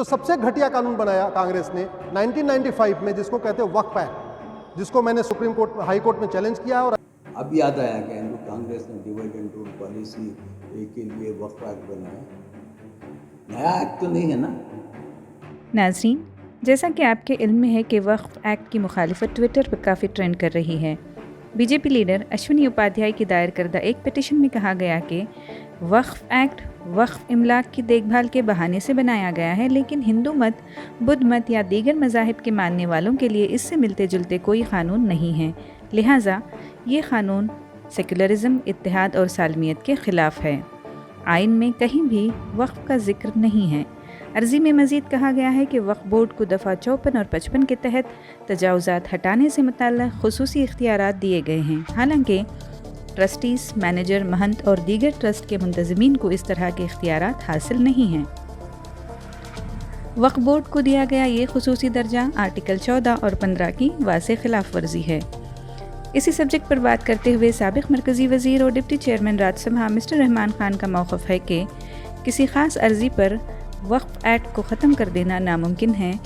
जो सबसे घटिया कानून बनाया कांग्रेस ने 1995 में, जिसको कहते हैं वक्फ एक्ट, जिसको मैंने सुप्रीम कोर्ट, हाई कोर्ट में चैलेंज किया है। और अब याद आया कि हिंदू कांग्रेस ने डिवाइड एंड रूल पॉलिसी के लिए वक्फ एक्ट बनाया। नया एक्ट तो नहीं है ना। नाज़रीन, जैसा कि आपके इल्म में है कि वक्फ एक्ट की मुखालिफत ट्विटर पर काफ़ी ट्रेंड कर रही है। बीजेपी लीडर अश्विनी उपाध्याय की दायर करदा एक पिटीशन में कहा गया कि वक्फ एक्ट वक्फ इमलाक की देखभाल के बहाने से बनाया गया है, लेकिन हिंदू मत, बुद्ध मत या दीगर मज़ाहिब के मानने वालों के लिए इससे मिलते जुलते कोई क़ानून नहीं है। लिहाजा ये क़ानून सेकुलरिज़म, इत्तेहाद और सालमियत के ख़िलाफ़ है। आइन में कहीं भी वक्फ का जिक्र नहीं है। अर्ज़ी में मज़ीद कहा गया है कि वक्फ बोर्ड को दफ़ा 54 और 55 के तहत तजावुज़ात हटाने से मुताल्लिक़ खुसूसी इख्तियारात दिए गए हैं। हालांकि ट्रस्टीज़, मैनेजर, महंत और दीगर ट्रस्ट के मुंतज़मीन को इस तरह के इख्तियारात हासिल नहीं हैं। वक्फ बोर्ड को दिया गया ये खुसूसी दर्जा आर्टिकल 14 और 15 की वाज़ेह खिलाफ वर्जी है। इसी सब्जेक्ट पर बात करते हुए साबिक़ मरकज़ी वज़ीर और deputy chairman Rajya Sabha mister Rahman Khan का मौक़िफ़ है कि किसी ख़ास अर्ज़ी पर वक्फ एक्ट को ख़त्म कर देना नामुमकिन है,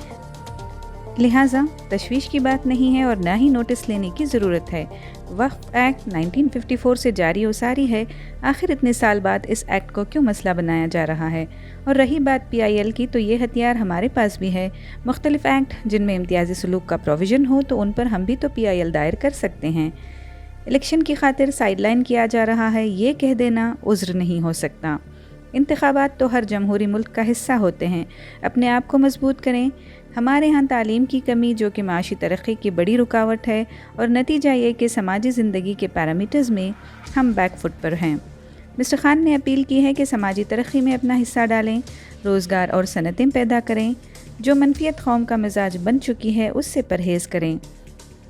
लिहाजा तशवीश की बात नहीं है और ना ही नोटिस लेने की ज़रूरत है। वक्फ एक्ट 1954 से जारी और सारी है, आखिर इतने साल बाद इस एक्ट को क्यों मसला बनाया जा रहा है। और रही बात PIL की, तो ये हथियार हमारे पास भी है। मुख्तलिफ एक्ट जिनमें इम्तियाज़ी सलूक का प्रोविज़न हो तो उन पर हम भी तो PIL दायर कर सकते हैं। इलेक्शन की खातिर साइडलाइन किया जा रहा है, ये कह देना उज़्र नहीं हो सकता। इंतखाबात तो हर जमहूरी मुल्क का हिस्सा होते हैं। अपने आप को मजबूत करें। हमारे यहाँ तालीम की कमी, जो कि माशी तरक्की की बड़ी रुकावट है, और नतीजा ये कि समाजी ज़िंदगी के पैरामीटर्स में हम बैकफुट पर हैं। मिस्टर खान ने अपील की है कि समाजी तरक्की में अपना हिस्सा डालें, रोज़गार और सनतें पैदा करें। जो मनफियत कौम का मिजाज बन चुकी है उससे परहेज़ करें।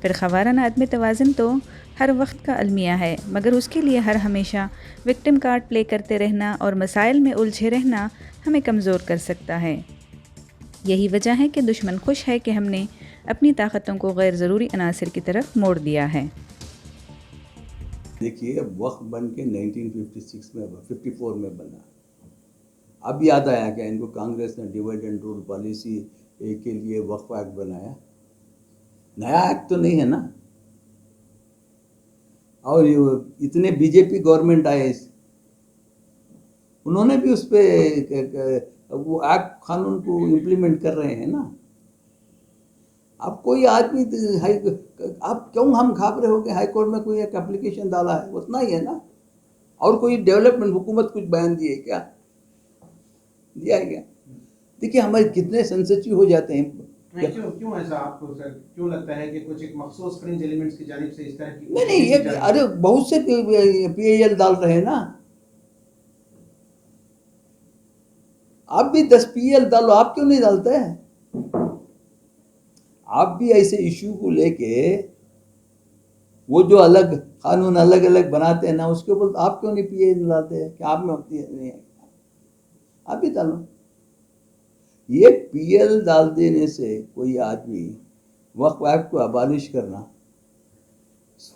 फिर ख़वाराना अदम तवाज़ुन तो हर वक्त का अलमिया है, मगर उसके लिए हर हमेशा विक्टिम कार्ड प्ले करते रहना और मसाइल में उलझे रहना हमें कमज़ोर कर सकता है। यही वजह है कि दुश्मन खुश है कि हमने अपनी ताकतों को गैर ज़रूरी अनासिर की तरफ मोड़ दिया है। देखिए, वक्फ बन के 1956 में 54 में बना। अब याद आया कि इनको कांग्रेस ने डिवाइड एंड रूल पॉलिसी के लिए वक्फ एक्ट बनाया। नया एक्ट तो नहीं है ना। और इतने बीजेपी गवर्नमेंट आए, उन्होंने भी उस पर वो एक्ट कानून को इम्प्लीमेंट कर रहे हैं ना। अब कोई आदमी अब क्यों हम घाबरे हो गए? हाई कोर्ट में कोई एक एप्लीकेशन डाला है, उतना ही है ना। और कोई डेवलपमेंट हुकूमत कुछ बयान दिए क्या? दिया है क्या? देखिए, हमारे कितने सेंसिटिव हो जाते हैं। क्यों ऐसा आपको सर क्यों लगता है कि कुछ एक मखसूस फ्रिंज एलिमेंट्स की जानिब से इस तरह की? नहीं, ये अरे बहुत से PIL डाल रहे हैं ना। आप भी 10 PIL डालो, आप क्यों नहीं डालते हैं? आप भी ऐसे इशू को लेके वो जो अलग कानून अलग अलग बनाते हैं ना, उसके ऊपर आप क्यों नहीं PIL डालते हैं? कि आप में होती नहीं है? आप भी डालो। ये PIL डाल देने से कोई आदमी वक्फ एक्ट को अबालिश करना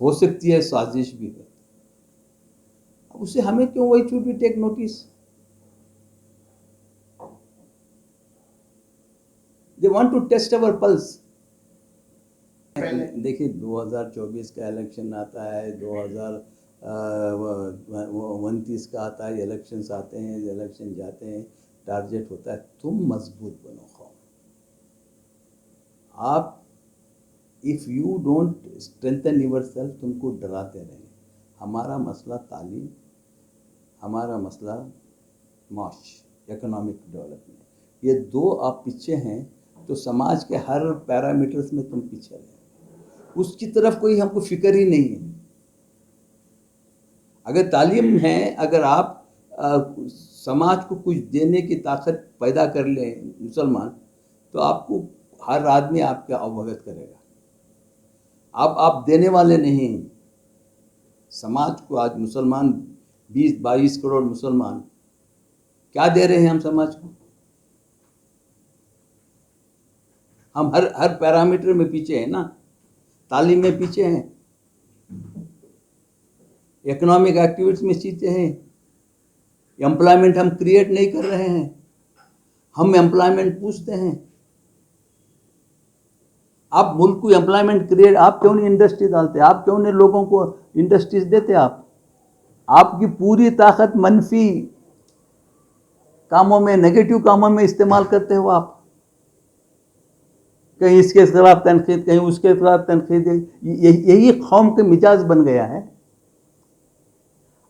हो सकती है साजिश भी है। अब उससे हमें क्यों वही should be take notice? They want to test our pulse. देखिए, 2024 का इलेक्शन आता है, 2029 का आता है, इलेक्शंस आते हैं, इलेक्शन जाते हैं, टारगेट होता है तुम मजबूत बनो कौम। आप if you don't strengthen yourself, तुमको डराते रहेंगे। हमारा मसला तालीम, हमारा मसला माश, इकोनॉमिक डेवलपमेंट, ये दो आप पीछे हैं तो समाज के हर पैरामीटर्स में तुम पीछे रहे। उसकी तरफ कोई हमको फिक्र ही नहीं है। अगर तालीम है, अगर आप समाज को कुछ देने की ताकत पैदा कर लें मुसलमान, तो आपको हर आदमी आपका अवगत करेगा। आप देने वाले नहीं। समाज को आज मुसलमान 20-22 करोड़ मुसलमान क्या दे रहे हैं हम समाज को? हम हर पैरामीटर में पीछे हैं ना। तालीम में पीछे हैं, इकोनॉमिक एक्टिविटीज में पीछे हैं, एम्प्लॉयमेंट हम क्रिएट नहीं कर रहे हैं। हम एम्प्लॉयमेंट पूछते हैं। आप मुल्क को एम्प्लॉयमेंट क्रिएट, आप क्यों नहीं इंडस्ट्री डालते? आप क्यों नहीं लोगों को इंडस्ट्रीज देते? आपकी पूरी ताकत मनफी कामों में, नेगेटिव कामों में इस्तेमाल करते हो आप। कहीं इसके खिलाफ तनकीद, कहीं उसके खिलाफ तनकीद। यही कौम के मिजाज बन गया है।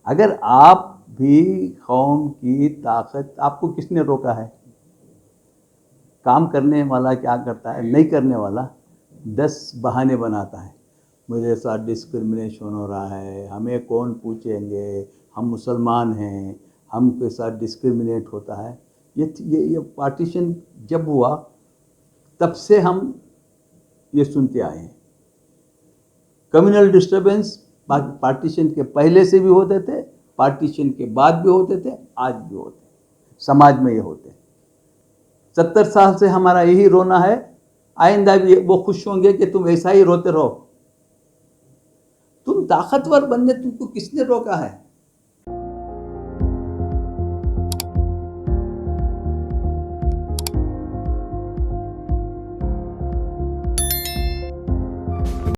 अगर आप भी कौम की ताकत, आपको किसने रोका है? काम करने वाला क्या करता है? नहीं करने वाला 10 बहाने बनाता है। मेरे साथ डिस्क्रिमिनेशन हो रहा है, हमें कौन पूछेंगे, हम मुसलमान हैं, हमके साथ डिस्क्रिमिनेट होता है। ये पार्टीशन जब हुआ तब से हम ये सुनते आए हैं। कम्युनल डिस्टर्बेंस पार्टीशन के पहले से भी होते थे, पार्टीशन के बाद भी होते थे, आज भी होते हैं। समाज में ये होते हैं। 70 साल से हमारा यही रोना है। आइंदा भी वो खुश होंगे कि तुम ऐसा ही रोते रहो। तुम ताकतवर बनने, तुमको किसने रोका है?